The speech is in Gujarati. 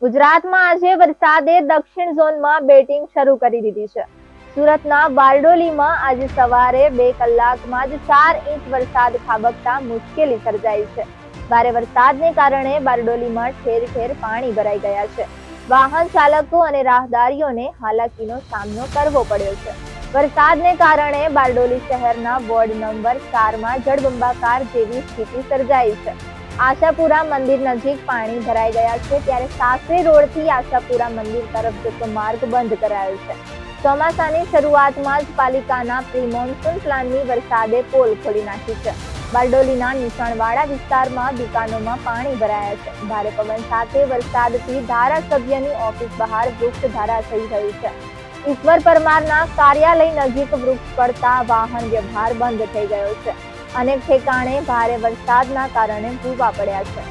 ગુજરાતમાં આજે વરસાદે દક્ષિણ ઝોનમાં બેટિંગ શરૂ કરી દીધી છે. સુરતના બારડોલીમાં આજે સવારે 2 કલાકમાં જ 4 ઇંચ વરસાદ ખાબકતા મુશ્કેલી સર્જાઈ છે. ભારે વરસાદને કારણે બારડોલીમાં ઠેર ઠેર પાણી ભરાઈ ગયા છે. વાહન ચાલકો અને રાહદારીઓને હાલાકીનો સામનો કરવો પડ્યો છે. વરસાદને કારણે બારડોલી શહેરના વોર્ડ નંબર 4માં જળબંબાકાર જેવી સ્થિતિ સર્જાઈ છે. આશાપુરા મંદિર નજીક પાણી ભરાઈ ગયા છે, ત્યારે સાસરી રોડથી આશાપુરા મંદિર તરફ જતો માર્ગ બંધ કરાયો છે. ચોમાસાની શરૂઆતમાં જ પાલિકાના પ્રી મોન્સૂન પ્લાનની વરસાદે પોલ ખોલી નાખી છે. બારડોલીના નીચાણવાળા વિસ્તારમાં દુકાનોમાં પાણી ભરાયા છે. ભારે પવન સાથે વરસાદથી ધારાસભ્યની ઓફિસ બહાર વૃક્ષધારા થઈ ગઈ છે. ઈશ્વર પરમારના કાર્યાલય નજીક વૃક્ષ પડતા વાહન વ્યવહાર બંધ થઈ ગયો છે. અનેક ઠેકાણે ભારે વરસાદના કારણે ભૂવા પડ્યા છે.